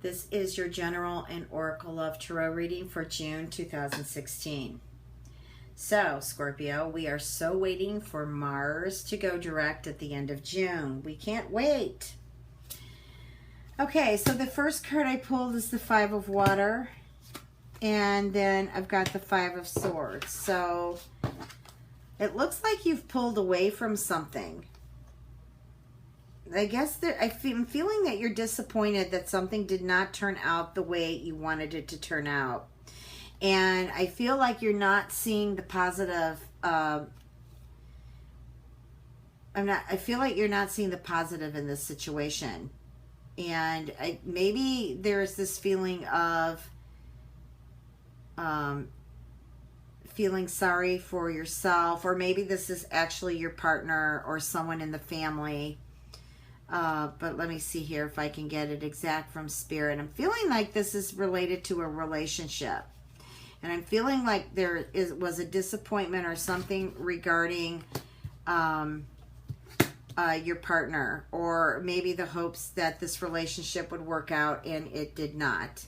This is your General and Oracle Love Tarot reading for June 2016. So, Scorpio, we are so waiting for Mars to go direct at the end of June. We can't wait. Okay, so the first card I pulled is the Five of Water. And then I've got the Five of Swords. So, it looks like you've pulled away from something. I guess I'm feeling that you're disappointed that something did not turn out the way you wanted it to turn out. And I feel like you're not seeing the positive, I feel like you're not seeing the positive in this situation. And maybe there's this feeling of feeling sorry for yourself, or maybe this is actually your partner or someone in the family. But let me see here if I can get it exact from Spirit. I'm feeling like this is related to a relationship. And I'm feeling like there was a disappointment or something regarding your partner. Or maybe the hopes that this relationship would work out and it did not.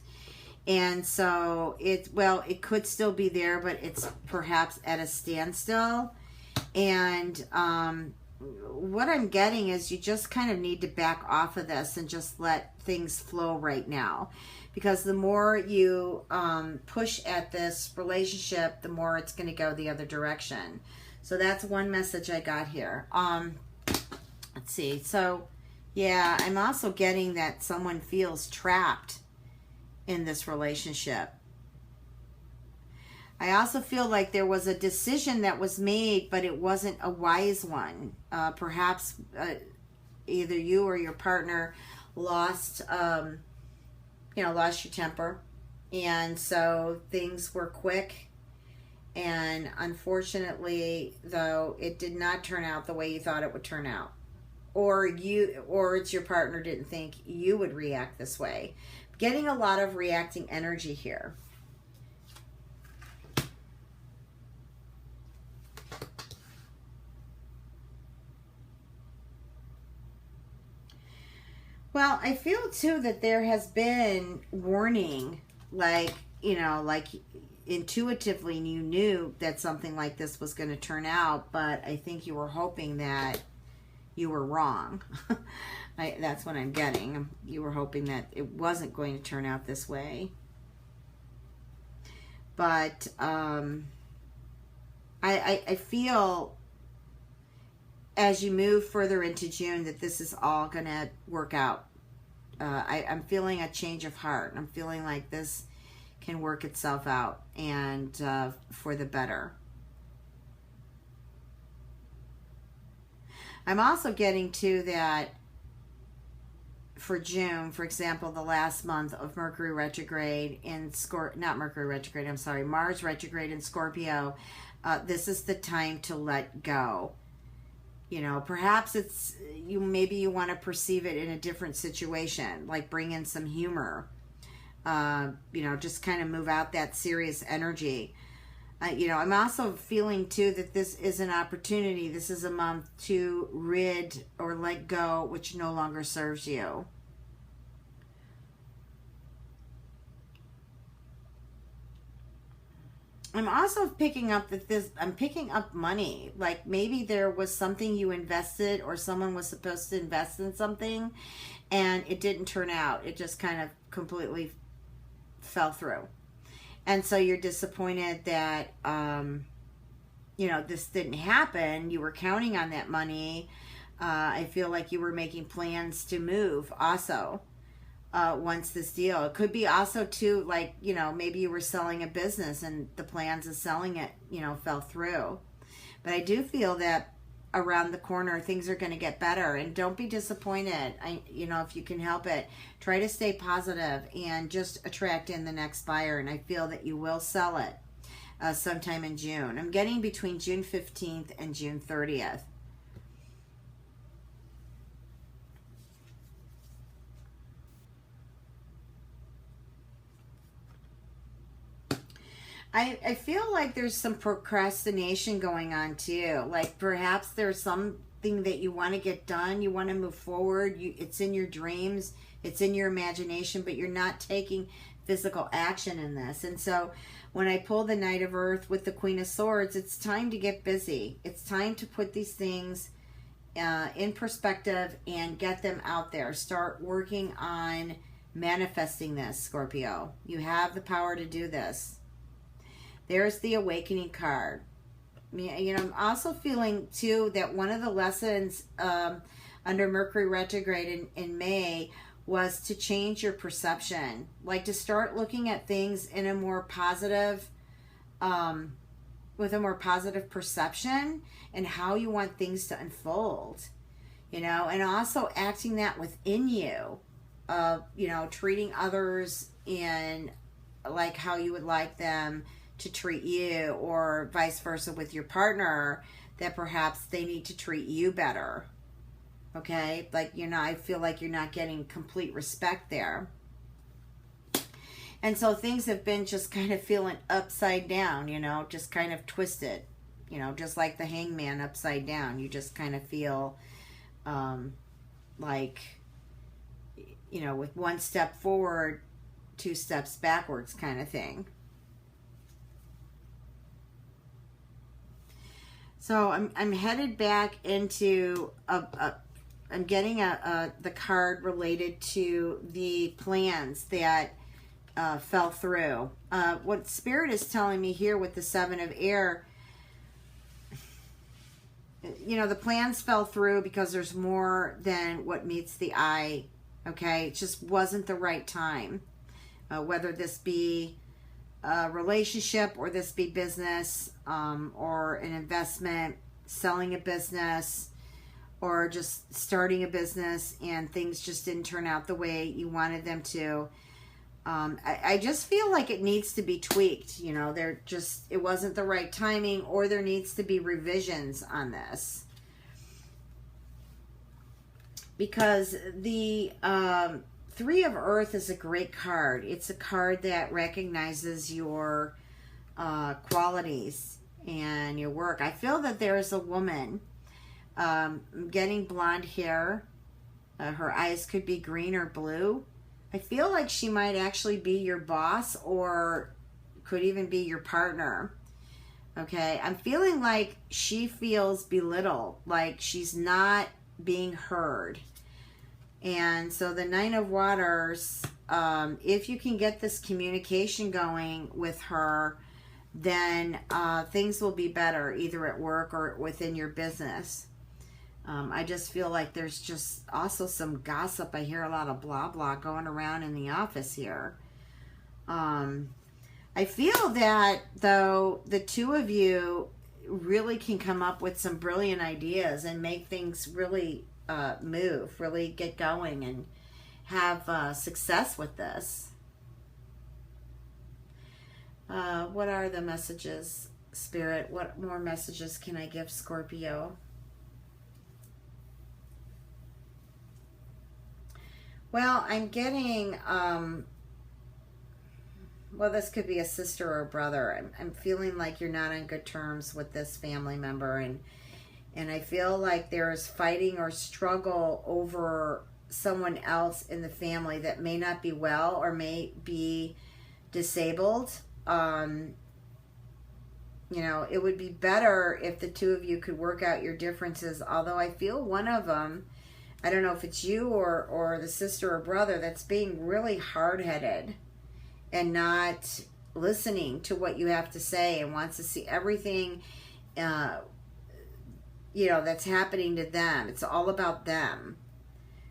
And so, it could still be there, but it's perhaps at a standstill. And what I'm getting is you just kind of need to back off of this and just let things flow right now. Because the more you push at this relationship, the more it's going to go the other direction. So that's one message I got here. Let's see. So, yeah, I'm also getting that someone feels trapped in this relationship. I also feel like there was a decision that was made, but it wasn't a wise one. Perhaps either you or your partner lost your temper. And so things were quick. And unfortunately, though, it did not turn out the way you thought it would turn out. Or it's your partner didn't think you would react this way. Getting a lot of reacting energy here. Well, I feel too that there has been warning, like intuitively you knew that something like this was going to turn out, but I think you were hoping that you were wrong. That's what I'm getting. You were hoping that it wasn't going to turn out this way. But I feel as you move further into June that this is all going to work out. I'm feeling a change of heart. I'm feeling like this can work itself out and for the better. I'm also getting to that for June, for example, the last month of Mercury retrograde in Mars retrograde in Scorpio. This is the time to let go. Perhaps maybe you want to perceive it in a different situation, like bring in some humor, just kind of move out that serious energy. I'm also feeling too that this is an opportunity. This is a month to rid or let go which no longer serves you. I'm also picking up I'm picking up money. Like maybe there was something you invested or someone was supposed to invest in something and it didn't turn out. It just kind of completely fell through. And so you're disappointed that, this didn't happen. You were counting on that money. I feel like you were making plans to move also. Once this deal. It could be also too, like, maybe you were selling a business and the plans of selling it, fell through. But I do feel that around the corner, things are going to get better. And don't be disappointed. If you can help it, try to stay positive and just attract in the next buyer. And I feel that you will sell it sometime in June. I'm getting between June 15th and June 30th. I feel like there's some procrastination going on too. Like perhaps there's something something that you want to get done. You want to move forward. It's in your dreams. It's in your imagination, but you're not taking physical action in this. And so when I pull the Knight of Earth with the Queen of Swords, it's time to get busy. It's time to put these things in perspective and get them out there. Start working on manifesting this, Scorpio. You have the power to do this. There's the Awakening card. You know, I'm also feeling too that one of the lessons under Mercury retrograde in May was to change your perception, like to start looking at things in a more positive, with a more positive perception and how you want things to unfold, you know, and also acting that within you, you know, treating others in like how you would like them to treat you, or vice versa with your partner, that perhaps they need to treat you better. Okay, like, you know, I feel like you're not getting complete respect there. And so things have been just kind of feeling upside down, you know, just kind of twisted, you know, just like the Hangman upside down. You just kind of feel like, you know, with one step forward, two steps backwards kind of thing. So I'm headed back into I'm getting the card related to the plans that fell through. What Spirit is telling me here with the Seven of Air, you know, the plans fell through because there's more than what meets the eye. Okay, it just wasn't the right time. Whether this be a relationship, or this be business, or an investment, selling a business, or just starting a business, and things just didn't turn out the way you wanted them to. I just feel like it needs to be tweaked. You know, it wasn't the right timing, or there needs to be revisions on this. Because the Three of Earth is a great card. It's a card that recognizes your qualities and your work. I feel that there is a woman getting blonde hair. Her eyes could be green or blue. I feel like she might actually be your boss, or could even be your partner. Okay, I'm feeling like she feels belittled, like she's not being heard. And so the Nine of Waters, if you can get this communication going with her, then things will be better, either at work or within your business. I just feel like there's just also some gossip. I hear a lot of blah blah going around in the office here. I feel that, though, the two of you really can come up with some brilliant ideas and make things really move, really get going and have success with this. What are the messages, Spirit? What more messages can I give Scorpio? Well, I'm getting, well, this could be a sister or a brother. I'm feeling like you're not on good terms with this family member, and I feel like there's fighting or struggle over someone else in the family that may not be well or may be disabled. You know, it would be better if the two of you could work out your differences, although I feel one of them, I don't know if it's you or the sister or brother, that's being really hard-headed and not listening to what you have to say, and wants to see everything, you know, that's happening to them. It's all about them.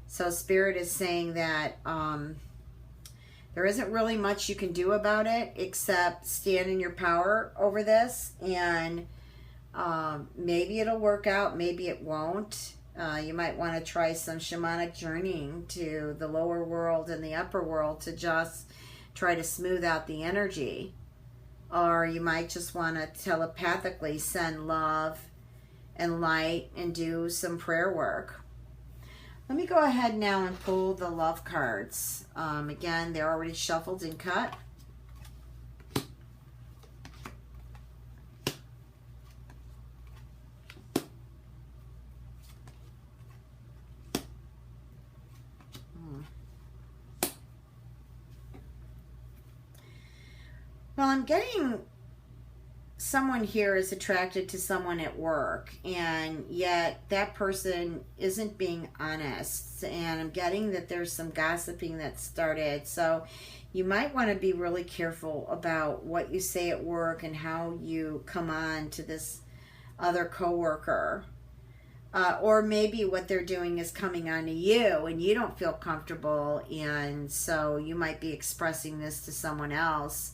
So Spirit is saying that there isn't really much you can do about it except stand in your power over this, and maybe it'll work out, maybe it won't. You might want to try some shamanic journeying to the lower world and the upper world to just try to smooth out the energy. Or you might just want to telepathically send love and light and do some prayer work. Let me go ahead now and pull the love cards. Again, they're already shuffled and cut. Well, I'm getting someone here is attracted to someone at work, and yet that person isn't being honest. And I'm getting that there's some gossiping that started. So you might want to be really careful about what you say at work and how you come on to this other coworker. Or maybe what they're doing is coming on to you and you don't feel comfortable, and so you might be expressing this to someone else.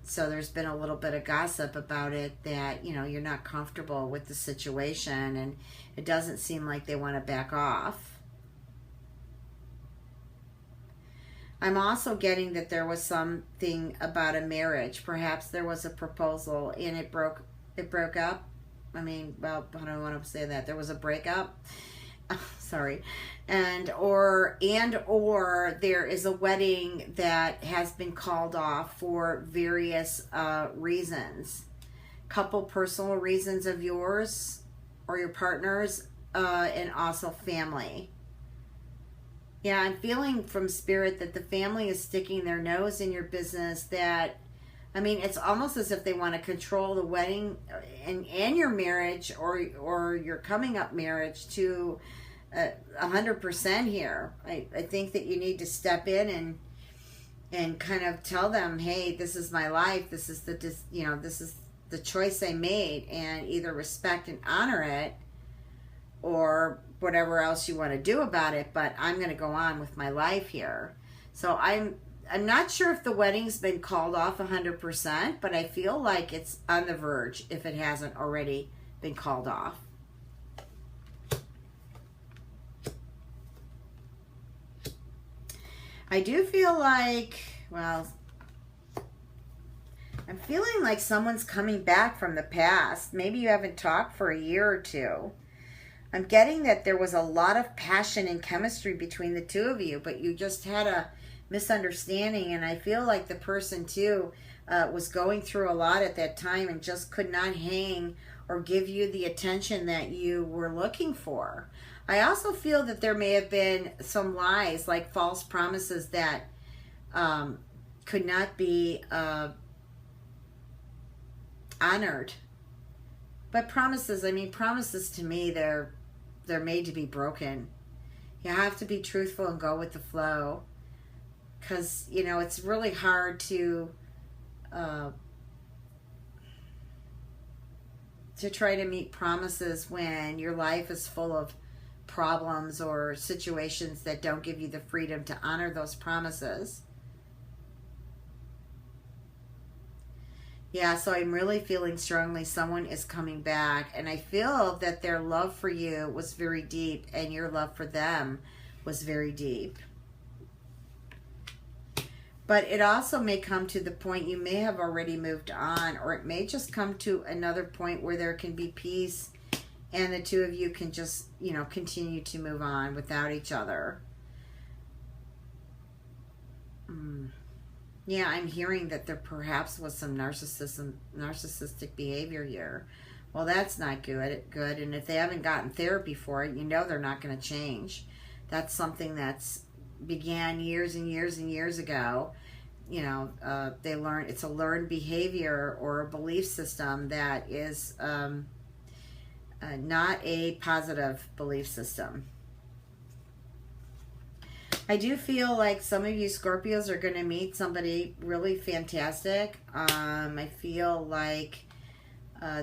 So there's been a little bit of gossip about it that, you know, you're not comfortable with the situation, and it doesn't seem like they want to back off. I'm also getting that there was something about a marriage. Perhaps there was a proposal and it broke up. I mean, well, I don't want to say that. There was a breakup. Sorry. And or there is a wedding that has been called off for various reasons. Couple personal reasons of yours or your partner's, and also family. Yeah, I'm feeling from Spirit that the family is sticking their nose in your business. That, I mean, it's almost as if they want to control the wedding and your marriage or your coming up marriage to 100% here. I think that you need to step in and kind of tell them, hey, this is my life. This is this is the choice I made, and either respect and honor it, or whatever else you want to do about it. But I'm going to go on with my life here. So I'm not sure if the wedding's been called off 100%, but I feel like it's on the verge if it hasn't already been called off. I do feel like, well, I'm feeling like someone's coming back from the past. Maybe you haven't talked for a year or two. I'm getting that there was a lot of passion and chemistry between the two of you, but you just had a misunderstanding, and I feel like the person too was going through a lot at that time and just could not hang or give you the attention that you were looking for. I also feel that there may have been some lies, like false promises that could not be honored. But promises, I mean, promises to me, they're made to be broken. You have to be truthful and go with the flow. Because, you know, it's really hard to try to meet promises when your life is full of problems or situations that don't give you the freedom to honor those promises. Yeah, so I'm really feeling strongly someone is coming back, and I feel that their love for you was very deep and your love for them was very deep. But it also may come to the point you may have already moved on, or it may just come to another point where there can be peace and the two of you can just, you know, continue to move on without each other. Yeah, I'm hearing that there perhaps was some narcissistic behavior here. Well, that's not good. And if they haven't gotten therapy for it, you know they're not going to change. That's something that's began years and years and years ago. You know, they learn, it's a learned behavior or a belief system that is not a positive belief system. I do feel like some of you Scorpios are going to meet somebody really fantastic. I feel like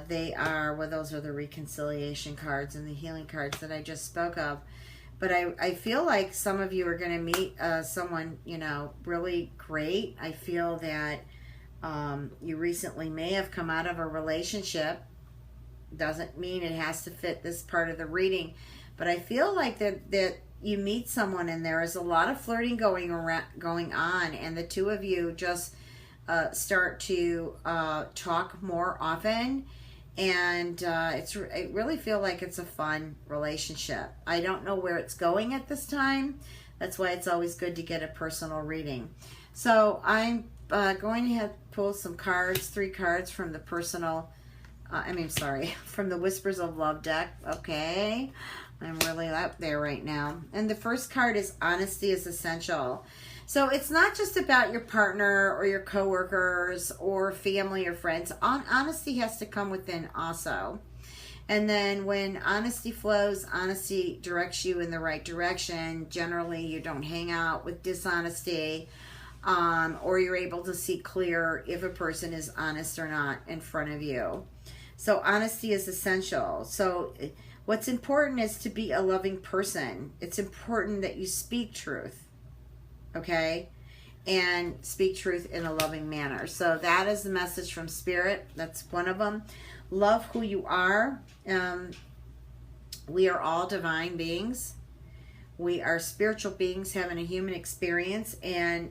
they are, well, those are the reconciliation cards and the healing cards that I just spoke of. But I feel like some of you are going to meet someone, you know, really great. I feel that you recently may have come out of a relationship. Doesn't mean it has to fit this part of the reading. But I feel like that you meet someone and there is a lot of flirting going on, and the two of you just start to talk more often, and I really feel like it's a fun relationship. I don't know where it's going at this time. That's why it's always good to get a personal reading. So I'm going to have pull some cards, 3 cards from the personal, from the Whispers of Love deck. Okay. I'm really up there right now. And the first card is Honesty is Essential. So it's not just about your partner or your coworkers or family or friends. Honesty has to come within also. And then when honesty flows, honesty directs you in the right direction. Generally, you don't hang out with dishonesty, or you're able to see clear if a person is honest or not in front of you. So honesty is essential. So what's important is to be a loving person. It's important that you speak truth, okay? And speak truth in a loving manner. So that is the message from Spirit. That's one of them. Love who you are. We are all divine beings. We are spiritual beings having a human experience, and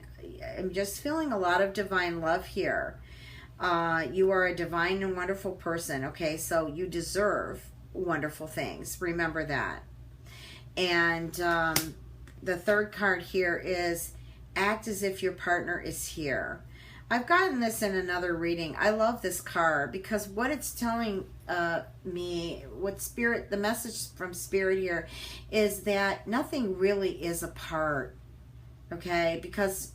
I'm just feeling a lot of divine love here. You are a divine and wonderful person, okay? So you deserve wonderful things. Remember that. And the third card here is act as if your partner is here. I've gotten this in another reading. I love this card because what it's telling me, what Spirit, the message from Spirit here is that nothing really is apart, okay? Because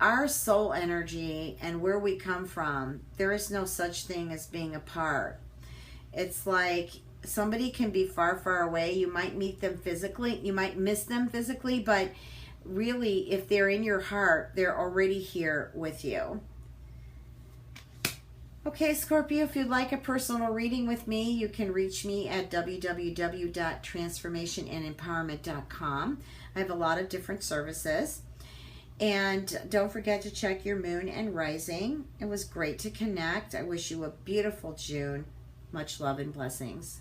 our soul energy and where we come from, there is no such thing as being apart. It's like somebody can be far, far away. You might meet them physically. You might miss them physically, but really, if they're in your heart, they're already here with you. Okay, Scorpio, if you'd like a personal reading with me, you can reach me at www.transformationandempowerment.com. I have a lot of different services. And don't forget to check your moon and rising. It was great to connect. I wish you a beautiful June. Much love and blessings.